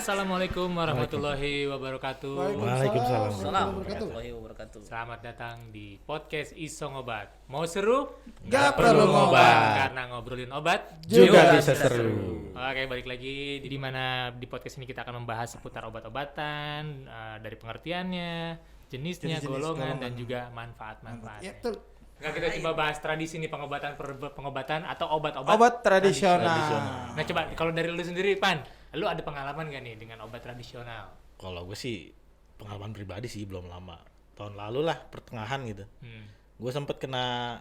Assalamualaikum warahmatullahi wabarakatuh. Waalaikumsalam warahmatullahi wabarakatuh. Selamat datang di podcast Iso Ngobat. Mau seru? Gak perlu ngobat. Karena ngobrolin obat Juga bisa seru. Oke, balik lagi di mana di podcast ini kita akan membahas seputar obat-obatan, dari pengertiannya, jenisnya, golongan, dan juga manfaat-manfaatnya. Ya, betul. Nah, kita coba bahas tradisi nih pengobatan atau obat-obat Obat tradisional. Nah, coba kalau dari lu sendiri, Pan, lu ada pengalaman gak nih dengan obat tradisional? Kalau gue sih pengalaman pribadi sih belum lama. Tahun lalu lah pertengahan gitu. Gue sempet kena,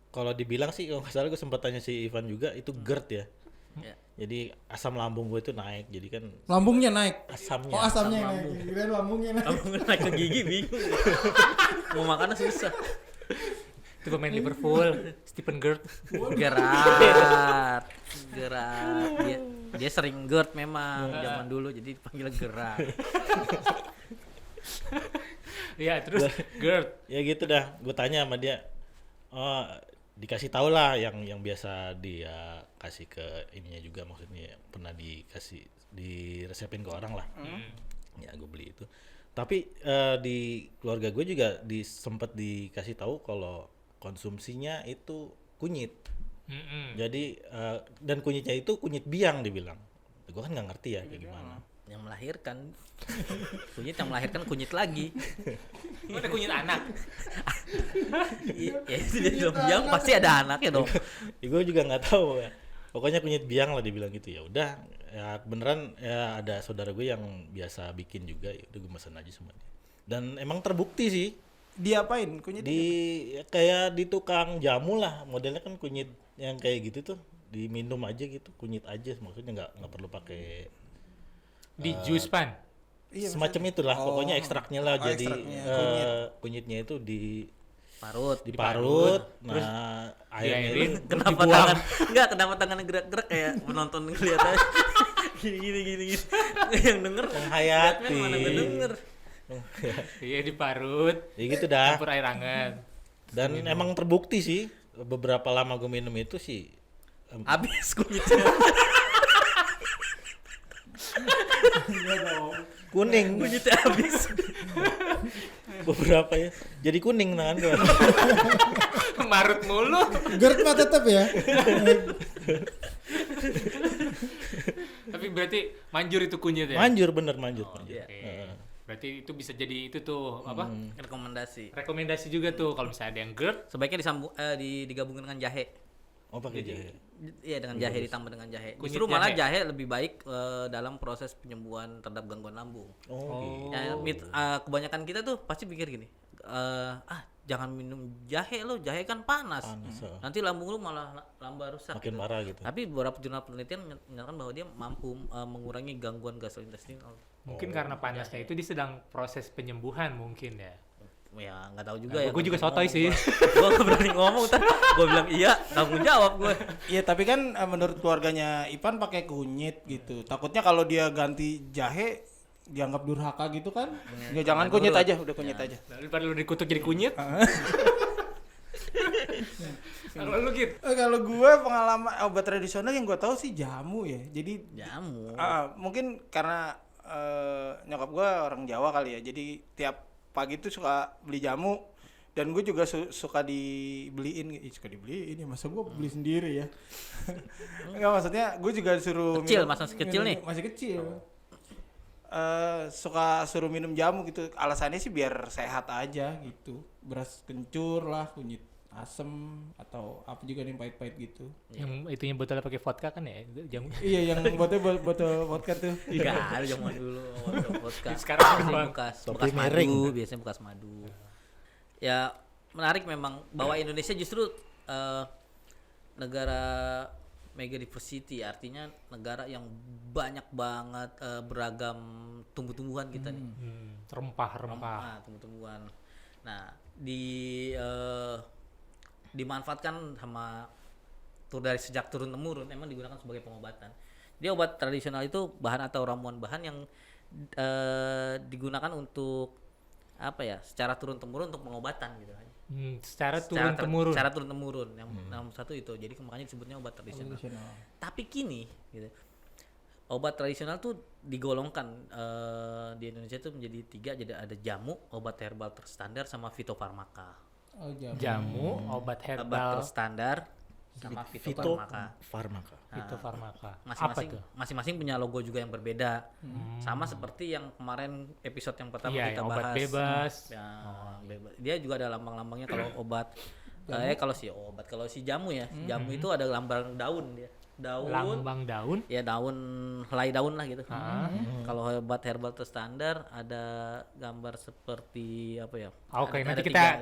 kalau dibilang sih kalau nggak salah gue sempat tanya si Ivan juga itu GERD ya. Jadi asam lambung gue itu naik. Jadi kan Lambungnya naik. asamnya. Oh, asamnya naik. Kirain lambungnya naik. Kamu naik ke gigi bingung. Mau makan susah. Itu pemain Liverpool, Stephen GERD. Gerat. Dia sering GERD memang zaman dulu jadi dipanggil gerat. Iya, terus GERD. Ya gitu dah. Gue tanya sama dia. Oh, dikasih tau lah yang biasa dia kasih ke ininya juga, maksudnya pernah diresepin ke orang lah. Ya gue beli itu. Tapi di keluarga gue juga sempet dikasih tahu kalau konsumsinya itu kunyit. Jadi dan kunyitnya itu kunyit biang dibilang. Gue kan nggak ngerti ya kayak gimana. Yang melahirkan kunyit lagi. Ada kunyit anak. Ya itu dia bilang pasti ada anaknya dong. Ya, gue juga nggak tahu ya. Pokoknya kunyit biang lah dibilang gitu. Ya udah, ya beneran ya ada saudara gue yang biasa bikin juga. Ya udah gue pesan aja sama dia. Dan emang terbukti sih. Diapain kunyit? Kayak di tukang jamu lah, modelnya kan kunyit yang kayak gitu tuh diminum aja gitu, kunyit aja, maksudnya nggak perlu pakai Di jus, Pan. Iya, semacam itulah, pokoknya ekstraknya lah. Jadi ekstraknya, kunyitnya itu Parut. diparut, nah airnya diairin, itu Kenapa dibuang. kenapa tangannya gerak-gerak kayak penonton ngeliat aja. Gini. Yang denger Menghayati. Batman mana gue denger. Iya, diparut. Ya gitu dah. Campur air hangat. Dan emang terbukti sih, beberapa lama gue minum itu sih Habis kunyitnya. kuning. Kunyitnya habis. Beberapa ya, jadi kuning tangan gue. Marut mulu. GERD mah tetap ya. Tapi berarti manjur itu kunyit ya? Manjur, bener manjur. iya. Oke. Berarti itu bisa jadi itu tuh apa? Rekomendasi. Rekomendasi juga tuh kalau misalnya ada yang GERD. Sebaiknya digabungin dengan jahe. Oh pakai jahe. Iya, dengan jahe, ditambah dengan jahe. Kunyit Justru malah jahe. jahe lebih baik dalam proses penyembuhan terhadap gangguan lambung. Oh, Ya, kebanyakan kita tuh pasti pikir gini, jangan minum jahe lo, jahe kan panas. Nanti lambung lu malah lambah rusak. makin gitu. parah gitu. Tapi beberapa jurnal penelitian menyatakan bahwa dia mampu mengurangi gangguan gastrointestinal. Mungkin karena panasnya itu dia sedang proses penyembuhan mungkin ya. Ya nggak tahu juga ya. Gue juga sotoy sih. Gue nggak berani ngomong, gue bilang iya, tanggung jawab gue. Iya, tapi kan menurut keluarganya Ipan pakai kunyit gitu. Takutnya kalau dia ganti jahe dianggap durhaka gitu kan. Ya jangan kunyit aja, udah kunyit aja. Daripada lu dikutuk jadi kunyit. Kalau lu gitu. Kalau gue pengalaman obat tradisional yang gue tahu sih jamu ya. Jadi Jamu. mungkin karena nyokap gue orang Jawa kali ya. Jadi tiap pagi tuh suka beli jamu, dan gue juga suka dibeliin ya, masa gue beli sendiri ya. Enggak, maksudnya gue juga suruh Kecil, masih kecil nih? masih kecil. Suka suruh minum jamu gitu, alasannya sih biar sehat aja gitu. Beras kencur lah, kunyit asem, atau apa juga nih pahit-pahit gitu. Yang itunya botolnya pakai vodka kan ya? Jamu. Iya, yang botol vodka tuh. Enggak ada zaman dulu vodka. Sekarang biasanya apa? bekas madu. Ya menarik memang bahwa Indonesia justru negara mega diversity, artinya negara yang banyak banget beragam tumbuh-tumbuhan kita nih. Rempah-rempah. Tumbuh-tumbuhan. Nah, dimanfaatkan sama dari sejak turun temurun emang digunakan sebagai pengobatan. Dia obat tradisional itu bahan atau ramuan bahan yang digunakan untuk apa ya, secara turun temurun untuk pengobatan gitu aja. Secara turun temurun. Secara turun temurun yang nomor satu itu. Jadi makanya disebutnya obat tradisional. Tapi kini gitu, obat tradisional tuh digolongkan di Indonesia tuh menjadi 3, jadi ada jamu, obat herbal terstandar sama fitofarmaka. Oh, Jamu, obat Obat herbal, terstandar sama fitofarmaka. Fitofarmaka. fitofarmaka. Apa Masing-masing tuh? masing-masing punya logo juga yang berbeda. Sama seperti yang kemarin episode yang pertama Iya, kita yang obat bahas. bebas. Ya, bebas. Dia juga ada lambang-lambangnya kalau obat kalau si jamu ya. Jamu itu ada lambang daun dia. Daun. Lambang daun. Ya daun, helai daun lah gitu. Kalau obat herbal terstandar ada gambar seperti apa ya? Oke, Ada nanti tiga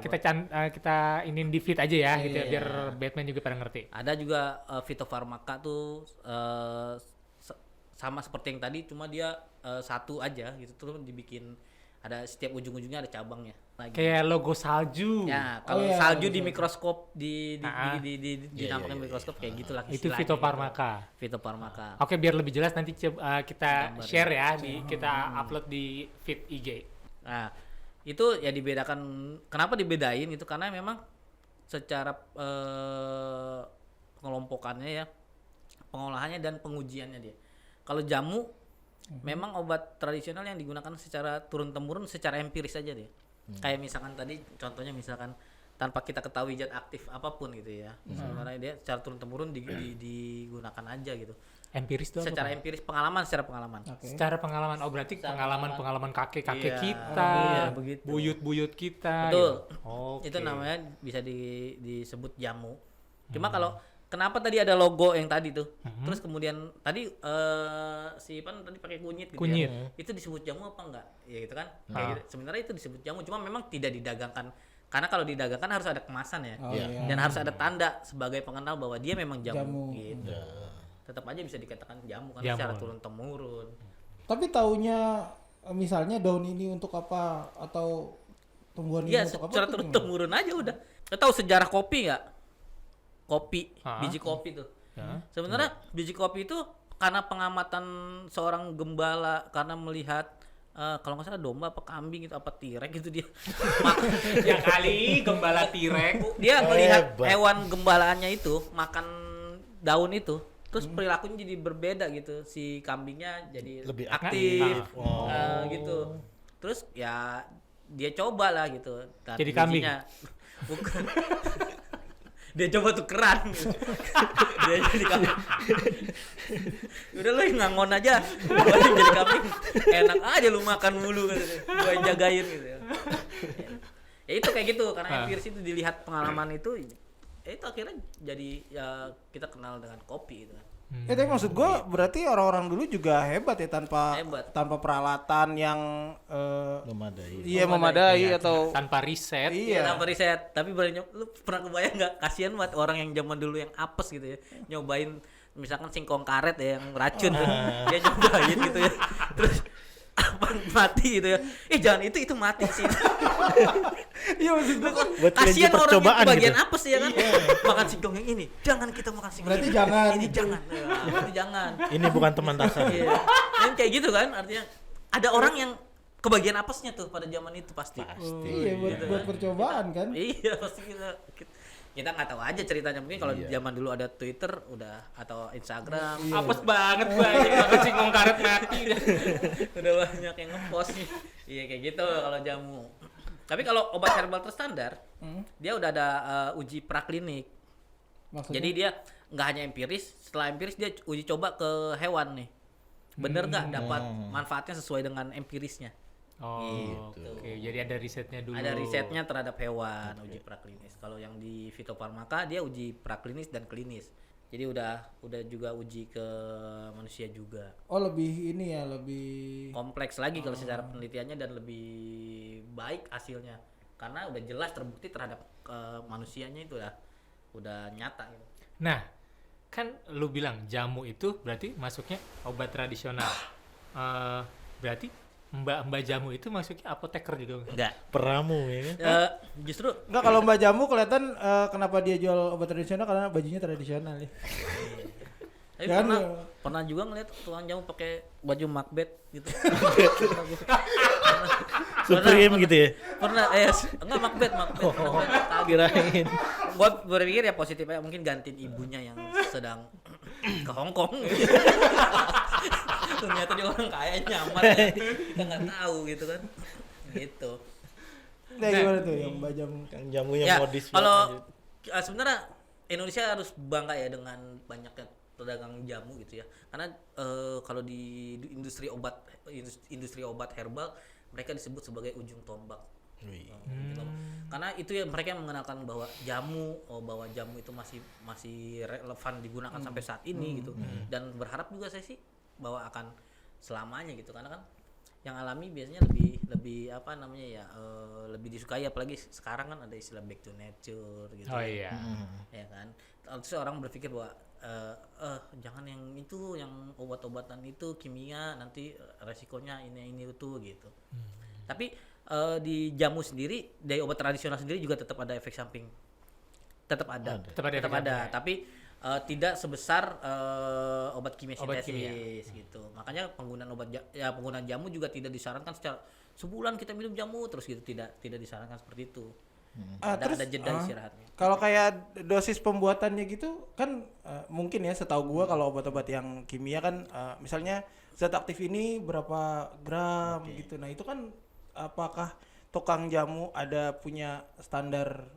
kita inin di feed aja ya, gitu ya, biar Batman juga pada ngerti. Ada juga fitofarmaka tuh sama seperti yang tadi, cuma dia satu aja gitu, terus dibikin ada setiap ujung-ujungnya ada cabangnya lagi. Kayak logo salju. Ya, kalau iya, salju di betul. mikroskop dinampakkan mikroskop kayak gitulah Itu istilahnya fitofarmaka. gitu. Fitofarmaka. Oke, biar lebih jelas nanti kita Gambarnya. share ya, kita upload di feed IG. Nah, itu ya dibedakan. Kenapa dibedain itu? Karena memang secara pengelompokannya ya, pengolahannya dan pengujiannya dia. Kalau jamu memang obat tradisional yang digunakan secara turun-temurun, secara empiris aja dia. Kayak misalkan tadi contohnya misalkan tanpa kita ketahui zat aktif apapun gitu ya. Sebenarnya dia secara turun-temurun digunakan aja gitu. Empiris itu apa? Secara empiris secara pengalaman. Oke. Secara pengalaman, oh berarti Secara pengalaman kakek-kakek Iya, kita, iya, begitu. buyut-buyut kita. Betul. gitu. Oke. Itu namanya bisa disebut jamu. Cuma kalau kenapa tadi ada logo yang tadi tuh, terus kemudian tadi si Ipan tadi pakai kunyit gitu Kunyit. ya. Itu disebut jamu apa enggak? Ya gitu kan. Kayak gitu. Sebenarnya itu disebut jamu, cuma memang tidak didagangkan. Karena kalau didagangkan harus ada kemasan ya. Oh, iya. Dan harus ada tanda sebagai pengenal bahwa dia memang jamu, Jamu. gitu. Tetap aja bisa dikatakan jamu kan Jamu. secara turun temurun. Tapi taunya misalnya daun ini untuk apa atau tumbuhan ini Iya, untuk apa? secara tuh turun gimana? temurun aja udah. Lo tahu sejarah kopi nggak? Kopi, biji kopi tuh. Sebenarnya biji kopi itu karena pengamatan seorang gembala, karena melihat kalau nggak salah domba apa kambing itu apa tirek gitu dia. Ya kali gembala tirek. Dia melihat Hebat. hewan gembalaannya itu makan daun itu, terus perilakunya jadi berbeda gitu. Si kambingnya jadi Lebih aktif, aktif. Oh. gitu. Terus ya dia coba lah gitu. Nah, Jadi kambing? bijinya- Bukan. Dia coba tukeran gitu. Dia jadi kambing. Udah lu yang ngangon aja, gua yang jadi kambing. Enak aja lu makan mulu gitu. Gua yang jagain gitu. Ya itu kayak gitu, karena empiris itu dilihat pengalaman itu, ya itu akhirnya jadi ya kita kenal dengan kopi gitu kan. Tapi maksud gua berarti orang-orang dulu juga hebat ya tanpa Hebat. tanpa peralatan yang Memadai. iya memadai atau Tanpa riset. Iya, iya. tanpa riset. Tapi lu pernah kebayang nggak, kasihan banget orang yang zaman dulu yang apes gitu ya, nyobain misalkan singkong karet ya yang racun tuh, dia nyobain gitu ya, terus apa mati gitu ya, jangan itu mati sih. Iya maksud gua kan Buat Kasihan challenge orang yang percobaan kebagian gitu. apes ya kan, makan singkong yang ini, jangan kita makan singkong Berarti ini. jangan Ini gitu. jangan, itu jangan. Ini bukan teman dasar. Iya, yang kayak gitu kan, artinya ada orang yang kebagian apesnya tuh pada zaman itu pasti. Pasti. iya buat percobaan kan. Iya pasti kita nggak tahu aja ceritanya, mungkin kalau zaman dulu ada Twitter udah atau Instagram Apes banget banyak banget singkong karet mati. udah banyak yang ngepost nih. Iya kayak gitu kalau jamu. Tapi kalau obat herbal terstandar dia udah ada uji praklinik. Maksudnya Jadi dia nggak hanya empiris, setelah empiris dia uji coba ke hewan nih. Bener nggak dapat manfaatnya sesuai dengan empirisnya? Oh, oke. Jadi ada risetnya dulu. Ada risetnya terhadap hewan, uji praklinis. Kalau yang di fitofarmaka dia uji praklinis dan klinis. Jadi udah juga uji ke manusia juga. oh lebih ini ya lebih Kompleks lagi kalau secara penelitiannya dan lebih baik hasilnya. Karena udah jelas terbukti terhadap manusianya itu udah nyata gitu. Nah, kan lu bilang jamu itu berarti masuknya obat tradisional. Berarti mbak jamu itu masuknya apoteker juga. Enggak. Peramu ya kan. Justru enggak kalau Mbak Jamu kelihatan kenapa dia jual obat tradisional karena bajunya tradisional ya. tapi Kan, pernah juga ngeliat tukang jamu pakai baju Macbeth gitu. Supreme gitu ya. Pernah enggak Macbeth. Kirain. Gua berpikir ya positif ya, mungkin gantiin ibunya yang sedang ke Hong Kong. Ternyata dia orang kaya nyamar ya. Kita nggak tahu gitu kan. Gitu. Nah, gimana tuh yang Mbak Jamu? Yang jamunya Ya, modis kalau banget. sebenarnya Indonesia harus bangga ya dengan banyaknya pedagang jamu gitu ya. Karena kalau di industri obat herbal mereka disebut sebagai ujung tombak. Wih. Karena itu ya mereka yang mengenalkan bahwa jamu itu masih relevan digunakan sampai saat ini gitu. Dan berharap juga saya sih bahwa akan selamanya gitu, karena kan yang alami biasanya lebih apa namanya ya, lebih disukai, apalagi sekarang kan ada istilah back to nature gitu. Oh iya. Ya kan, terus orang berpikir bahwa jangan yang itu, yang obat-obatan itu kimia, nanti resikonya ini itu gitu. Tapi di jamu sendiri, dari obat tradisional sendiri juga tetap ada efek samping, tetap ada. Tapi tidak sebesar obat kimia sintesis gitu. Makanya penggunaan jamu juga tidak disarankan secara sebulan kita minum jamu terus gitu, tidak disarankan seperti itu. Ada jeda istirahatnya. Kalau kayak dosis pembuatannya gitu kan, mungkin ya setahu gua kalau obat-obat yang kimia kan misalnya zat aktif ini berapa gram gitu. Nah, itu kan apakah tukang jamu ada punya standar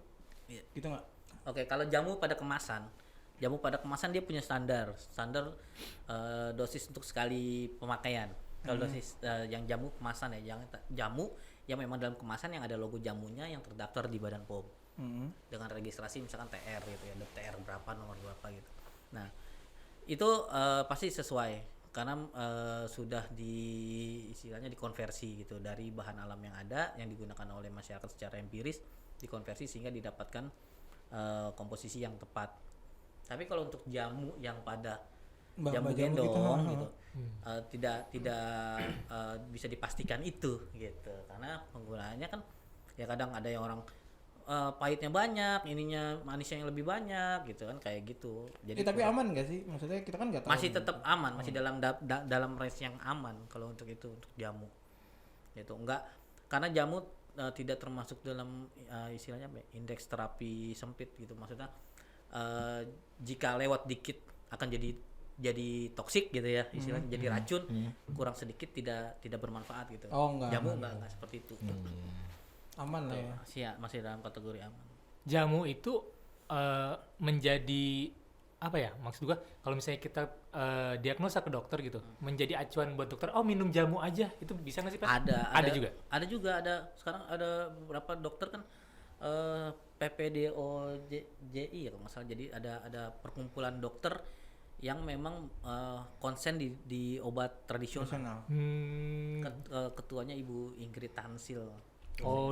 gitu nggak? Oke, kalau jamu pada kemasan dia punya standar dosis untuk sekali pemakaian. Kalau dosis yang jamu kemasan ya, jamu yang memang dalam kemasan yang ada logo jamunya yang terdaftar di Badan POM dengan registrasi misalkan TR gitu ya, TR berapa, nomor berapa gitu. Nah, itu pasti sesuai karena sudah istilahnya dikonversi gitu dari bahan alam yang ada yang digunakan oleh masyarakat secara empiris, dikonversi sehingga didapatkan komposisi yang tepat. Tapi kalau untuk jamu yang pada jamu gendong gitu, tidak bisa dipastikan itu gitu, karena penggunaannya kan ya kadang ada yang orang pahitnya banyak, ininya manisnya yang lebih banyak gitu kan, kayak gitu. Jadi Tapi aman nggak sih? Maksudnya kita kan nggak tahu. masih tetap aman, masih dalam range yang aman kalau untuk itu, untuk jamu gitu. Enggak, karena jamu tidak termasuk dalam istilahnya indeks terapi sempit gitu. Maksudnya jika lewat dikit akan jadi toksik gitu ya, istilahnya jadi racun, kurang sedikit tidak bermanfaat gitu. Enggak. Jamu enggak seperti itu. Aman lah ya. Masih dalam kategori aman. Jamu itu menjadi apa ya, maksud gua kalau misalnya kita diagnosa ke dokter gitu, menjadi acuan buat dokter, minum jamu aja, itu bisa nggak sih Pak? Ada juga. Ada sekarang ada beberapa dokter kan PPDOJI ya kalau nggak salah, jadi ada perkumpulan dokter yang memang konsen di obat tradisional. Ketuanya Ibu Ingrid Tansil.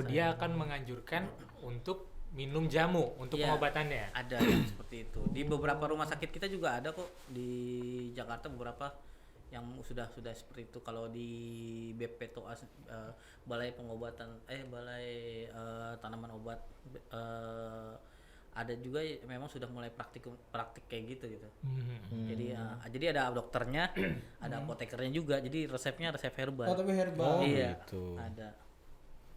Dia akan menganjurkan untuk minum jamu untuk pengobatannya. Ada yang seperti itu. Di beberapa rumah sakit kita juga ada kok, di Jakarta beberapa yang sudah seperti itu. Kalau di BPTOA Balai Tanaman Obat ada juga memang sudah mulai praktik kayak gitu. Jadi ada dokternya, ada apotekernya juga. Jadi resepnya resep herbal. Tapi herbal. Iya. Gitu. Ada.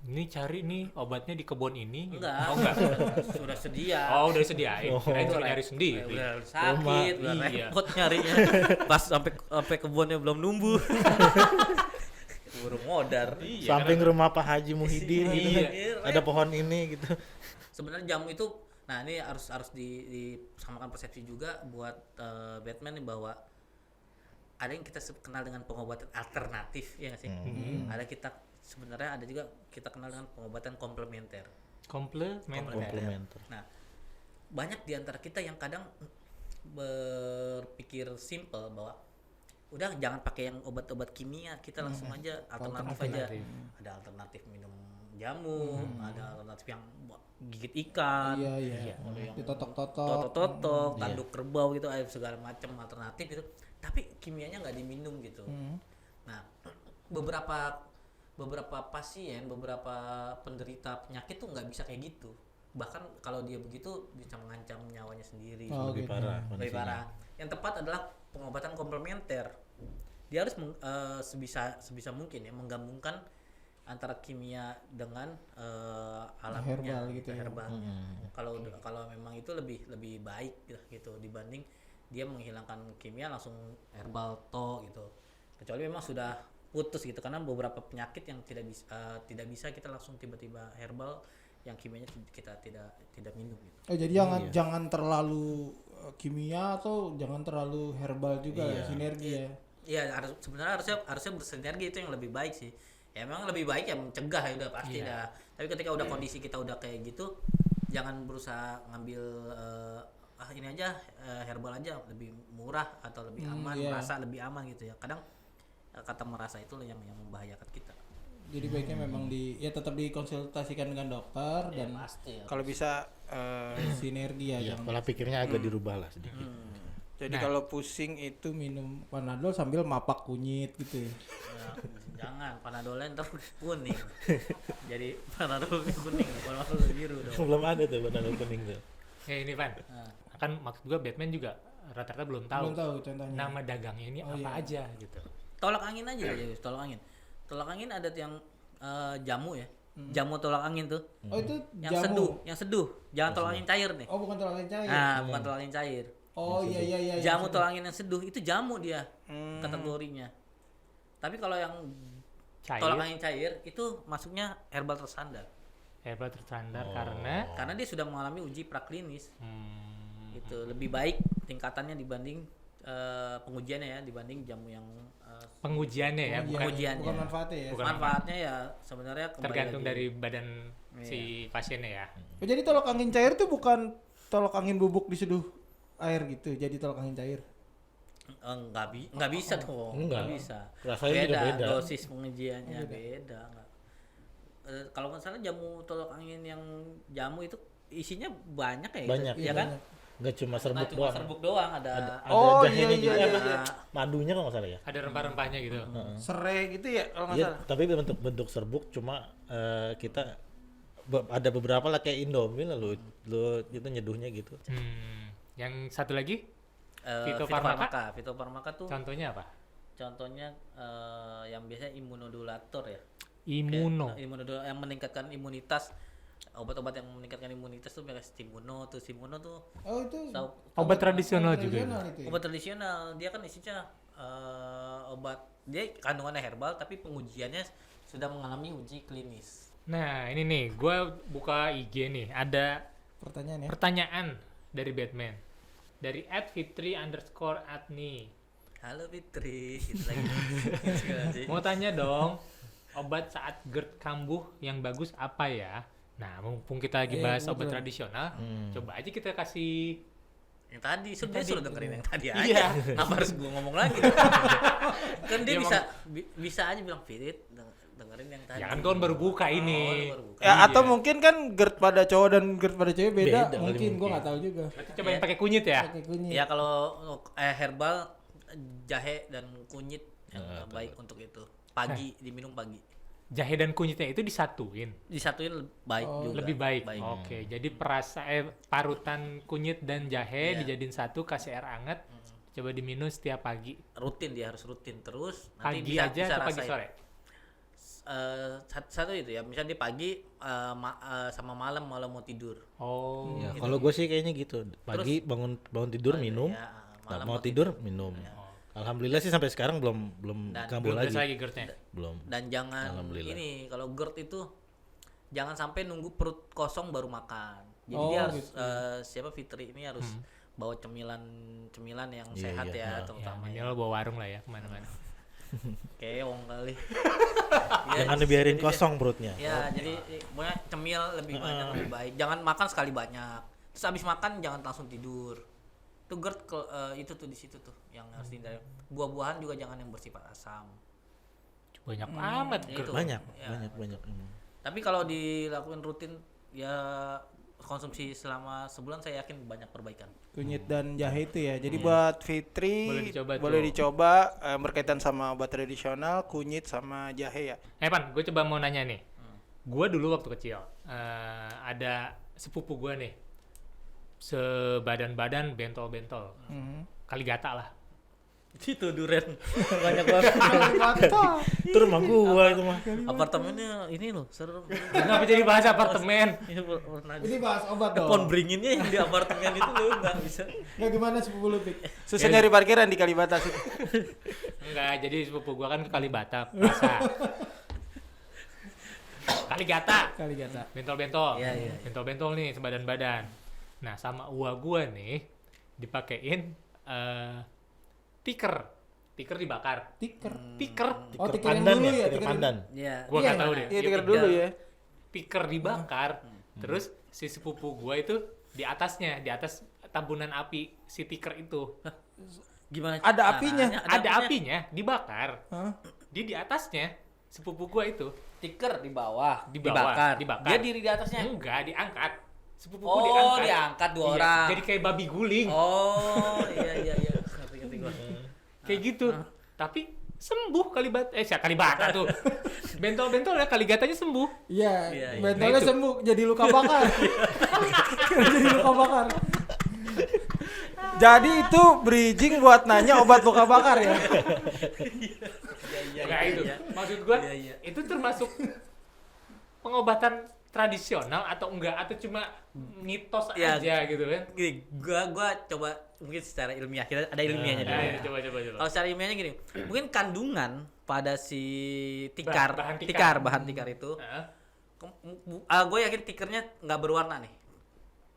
Ini cari nih obatnya di kebun ini. Enggak. Sudah sedia. Udah disediain. Nah, itu nyari sendiri. Udah sakit, udah repot nyarinya. Pas sampai kebunnya belum numbuh. Buru modar. Samping rumah Pak Haji Muhyiddin gitu. Iya. Ada pohon ini gitu. Sebenarnya jamu itu, nah ini harus disamakan persepsi juga buat Batman nih, bahwa ada yang kita kenal dengan pengobatan alternatif, ya nggak sih? Sebenarnya ada juga kita kenal dengan pengobatan komplementer. Komplementer. Nah, banyak di antara kita yang kadang berpikir simple bahwa udah jangan pakai yang obat-obat kimia, kita langsung aja alternatif aja. Ada alternatif minum jamu, ada alternatif yang gigit ikan, Iya. ada yang Totok-totok. tanduk kerbau gitu, ada segala macam alternatif gitu. Tapi kimianya nggak diminum gitu. Nah, beberapa pasien, beberapa penderita penyakit tuh nggak bisa kayak gitu. Bahkan kalau dia begitu bisa mengancam nyawanya sendiri. Lebih parah. Yang tepat adalah pengobatan komplementer. Dia harus sebisa mungkin ya menggabungkan antara kimia dengan alamnya, herbal gitu ya. herbal. Kalau memang itu lebih baik gitu dibanding dia menghilangkan kimia langsung herbal gitu. Kecuali memang sudah putus gitu, karena beberapa penyakit yang tidak bisa kita langsung tiba-tiba herbal yang kimianya kita tidak minum gitu. Jadi jangan terlalu kimia atau jangan terlalu herbal juga ya, sinergi ya. Iya, sebenarnya harusnya bersinergi, itu yang lebih baik sih. Ya memang lebih baik ya mencegah ya udah pasti dah. Tapi ketika udah kondisi kita udah kayak gitu, jangan berusaha ngambil ini aja herbal aja lebih murah atau lebih aman, merasa lebih aman gitu ya. Kadang kata merasa itu yang membahayakan kita. Jadi baiknya memang tetap dikonsultasikan dengan dokter dan Pasti ya. kalau bisa sinergi ya. Pola pikirnya agak dirubah lah sedikit. Jadi kalau pusing itu minum Panadol sambil mapak kunyit gitu ya. Jangan, Panadolnya ntar kuning. Jadi Panadol kuning, Panadol biru dong. Belum ada tuh Panadol kuning tuh. Ini Van, kan maksud gua Batman juga rata-rata belum tahu Contohnya. nama dagangnya ini apa aja gitu. Tolak angin aja ya, tolak angin. Tolak angin ada yang jamu ya. Jamu tolak angin tuh. Oh itu Yang seduh. Jangan tolak angin cair nih. Oh bukan tolak angin cair. Nah, bukan tolak angin cair. Oh iya. Jamu tolak angin yang seduh itu jamu dia kategorinya. Tapi kalau yang tolak angin cair itu masuknya herbal terstandar. Herbal terstandar Karena dia sudah mengalami uji praklinis. Itu lebih baik tingkatannya dibanding pengujiannya ya, dibanding jamu yang pengujiannya ya, bukan manfaatnya ya. manfaatnya ya sebenarnya tergantung dari badan si pasiennya ya. Oh, jadi tolak angin cair itu bukan tolak angin bubuk diseduh air gitu, jadi tolak angin cair. Nggak bisa dong, Enggak. nggak bisa. Rasanya juga beda. Dosis pengujiannya beda. Kalau misalnya jamu tolak angin yang jamu itu isinya banyak ya, Banyak. ya kan? Enggak cuma Nggak serbuk cuma doang. serbuk doang, ada Jahenya juga. iya. Madunya kalau nggak salah ya. Ada rempah-rempahnya gitu. Serai gitu ya kalau nggak Iya, salah. tapi bentuk serbuk cuma kita ada beberapa lah kayak Indomie lah lu itu nyeduhnya gitu. Yang satu lagi Fitofarmaka. Fitofarmaka tuh contohnya apa? contohnya yang biasanya imunodulator ya. Imunodulator Yang meningkatkan imunitas. Obat-obat yang meningkatkan imunitas tuh kayak Stimuno tuh Oh itu obat tradisional juga. itu ya? obat tradisional. Dia kan isinya obat, dia kandungannya herbal tapi pengujiannya sudah mengalami uji klinis. Nah ini nih, gue buka IG nih, ada Pertanyaan ya. pertanyaan dari Batman, dari @fitri_adni. Halo Fitri, gitu lagi. Mau tanya dong, obat saat GERD kambuh yang bagus apa ya? Nah, mumpung kita lagi bahas obat tradisional, coba aja kita kasih Yang tadi sudah dengerin yang tadi Iya. aja. Apa harus gua ngomong lagi? Kan dia bisa aja bilang Fit, dengerin yang tadi. ya kan kawan baru buka ini. Baru buka. Ya atau mungkin kan GERD pada cowok dan GERD pada cewek beda, Beda kali mungkin gua mungkin. nggak tahu juga. Berarti coba yang pakai kunyit ya. Pakai kunyit. Ya kalau herbal jahe dan kunyit yang baik untuk itu. Pagi diminum pagi. Jahe dan kunyitnya itu disatuin. Disatuin baik juga. Lebih baik. Oke, jadi parutan kunyit dan jahe dijadiin satu, kasih air hangat. Coba diminum setiap pagi. Rutin, dia harus rutin terus. Pagi aja atau pagi rasain. sore? Satu itu ya, misalnya di pagi sama malam mau tidur. Oh. Ya, kalau gue sih kayaknya gitu. Pagi bangun tidur minum. Ya, Nah, malam mau tidur minum. Alhamdulillah sih sampai sekarang belum kambuh Belum lagi. lagi GERD-nya. Belum. Dan jangan Alhamdulillah. ini, kalau GERD itu jangan sampai nunggu perut kosong baru makan. Jadi Oh, dia harus gitu. siapa Fitri ini harus bawa cemilan yang Iya, sehat iya. ya, Ya, terutama ya. minimal bawa warung lah ya kemana-mana. Keong kali. Ya, Jangan dibiarin jadi kosong perutnya. Ya, jadi pokoknya cemil lebih banyak lebih baik. Jangan makan sekali banyak. Terus habis makan jangan langsung tidur. Itu GERD itu tuh di situ tuh yang harus dihindari. Buah-buahan juga jangan yang bersifat asam. Banyak amat Itu. GERD. Banyak. Ya. Tapi kalau dilakuin rutin ya konsumsi selama sebulan saya yakin banyak perbaikan. Kunyit dan jahe itu ya. Jadi buat Fitri Boleh dicoba berkaitan sama obat tradisional, kunyit sama jahe ya. Pan, gue coba mau nanya nih. Gue dulu waktu kecil ada sepupu gue nih, sebadan-badan bentol-bentol, kali gata lah. Itu duren banyak banget. Kalibata. Itu rumah gua itu mah. Apartemennya ini loh serem. Kenapa jadi bahas apartemen? Ini pernah Ini bahas obat dong. pohon beringinnya yang di apartemen itu lo nggak bisa. Nggak gimana sepupu lu, Pik? Ya. Susah nyari parkiran di Kalibata sih. Enggak, jadi sepupu gua kan ke Kalibata, pasar. Kaligata. Bentol-bentol. Iya, iya. Bentol-bentol nih sebadan-badan. Nah, sama uang gua nih dipakein tiker dibakar. Tiker. Tiker. Oh, tiker yang Pandan dulu ya, ya, tiker tiker pandan. Iya. Gua nggak tahu deh. Iya, tiker dulu ya. Tiker dibakar. Terus si sepupu gua itu di atasnya, di atas tabunan api si tiker itu. Gimana? Ada apinya. Ada apinya dibakar. Hah? Dia di atasnya sepupu gua itu Tiker di bawah, Di bawah, dibakar. dibakar. Dia diri di atasnya. enggak diangkat. Sepupu Oh, gua diangkat. diangkat dua Iya, orang. Jadi kayak babi guling. Oh, iya. Ngerti gua. Kayak gitu. Tapi sembuh Kalibata tuh. Bentol-bentol ya Kaligatanya sembuh. Iya, Iya. bentolnya Nah, itu. sembuh jadi luka bakar. Jadi luka bakar. Jadi itu bridging buat nanya obat luka bakar ya. Enggak itu. Maksud gua Iya. itu termasuk pengobatan tradisional atau enggak atau cuma mitos Ya. aja gitu kan? Gini, gua coba mungkin secara ilmiah, kita ada ilmiahnya dulu. Nah, coba. Kalau secara ilmiahnya gini, mungkin kandungan pada si tikar, Bahan tikar. bahan tikar itu, Heeh. gue yakin tikernya nggak berwarna nih.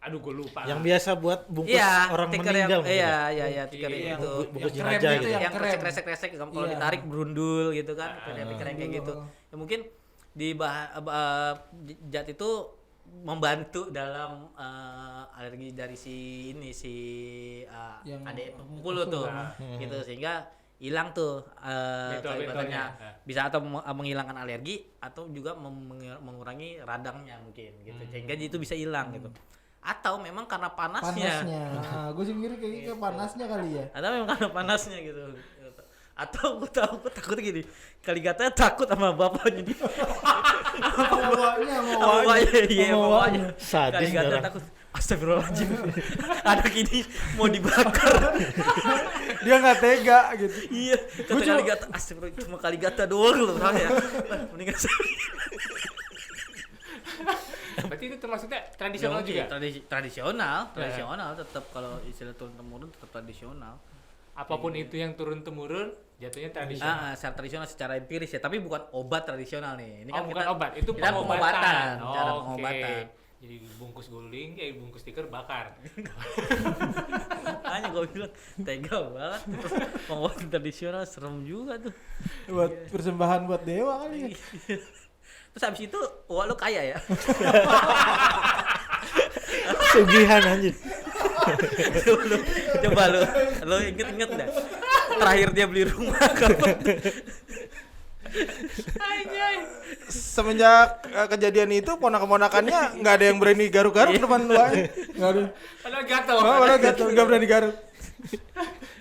Aduh, gue lupa. Yang biasa buat bungkus Iya, orang tiker meninggal. yang, iya, tiker Iya, itu. bungkus yang jenazah krem gitu. itu Yang yang krem. kresek-kresek kalau Iya. ditarik berundul gitu kan, kayak tiker yang kayak gitu. Ya mungkin di zat itu membantu dalam alergi dari si Yang adik pemukul tuh gitu sehingga hilang tuh Bentol-bentolnya. kelihatannya bisa atau menghilangkan alergi atau juga mengurangi radangnya mungkin gitu sehingga itu bisa hilang gitu atau memang karena panasnya. Panasnya. Gue sih mikir kayak panasnya kali ya. Atau memang karena panasnya gitu. Atau gue takut gini, Kaligata takut sama bapaknya dia. Bawanya, Sama bapaknya, iya Sama bapaknya. Sadis Kaligata orang. takut. Astagfirullahaladzim. Anak ini mau dibakar. Dia nggak tega gitu. Iya, kata Kaligata, astagfirullah cuma Kaligata doang loh ya. Mendingan saya. Berarti itu termasuknya tradisional juga. Tradisional tetap kalau istilah turun temurun tetap tradisional. Apapun itu yang turun temurun jatuhnya tradisional. Secara tradisional secara empiris ya, tapi bukan obat tradisional nih. Ini kan bukan kita, obat, itu kita pengobatan. cara Oke. pengobatan. Jadi bungkus guling, bungkus stiker bakar. Hanya gue bilang tega banget. Pengobatan tradisional serem juga tuh. Buat persembahan buat dewa kali ya. Terus habis itu, wah lu kaya ya? Sugihan anjir. Coba lu inget dah. Terakhir dia beli rumah kapan? Semenjak kejadian itu ponakan-ponakannya nggak ada yang berani garuk-garuk depan luanya. Nggak ada. Padahal gatel. Padahal gatel nggak berani garuk.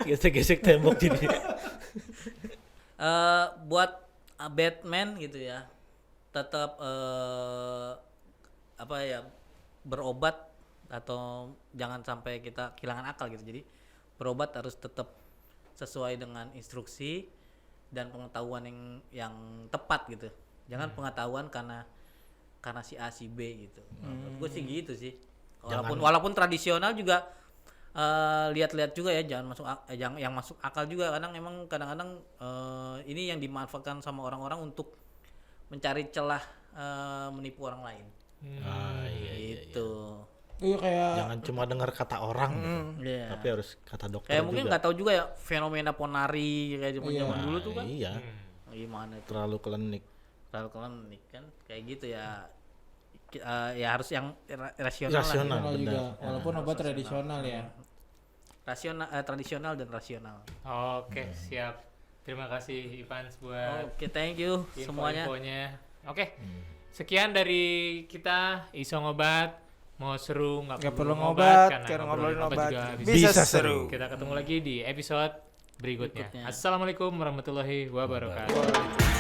Gesek-gesek tembok jadi. Buat Batman gitu ya, tetap berobat atau jangan sampai kita kehilangan akal gitu. Jadi berobat harus tetap sesuai dengan instruksi dan pengetahuan yang tepat gitu. Jangan pengetahuan karena si A si B gitu. Gue sih gitu sih. Walaupun tradisional juga lihat-lihat juga ya, jangan masuk yang masuk akal juga. Kadang-kadang ini yang dimanfaatkan sama orang-orang untuk mencari celah menipu orang lain. Iya. Gitu. Iya kayak Jangan cuma dengar kata orang gitu. Iya. Tapi harus kata dokter Kayak juga. mungkin nggak tahu juga ya fenomena ponari kayak zaman dulu tuh kan. Iya. Gimana itu? Terlalu klinik. Kalau klinik kan kayak gitu ya. Ya harus yang rasional lah. Rasional. tradisional benar. juga. Walaupun obat tradisional ya. Tradisional dan rasional. Oke, siap. Terima kasih Ivans buat Oke, thank you semuanya. info-infonya. Oke. Sekian dari kita Iso Ngobat. Mau seru nggak Perlu ngobat, karena karena ngobrolin obat juga bisa seru. Kita ketemu lagi di episode berikutnya. Berikutnya. Assalamualaikum warahmatullahi wabarakatuh.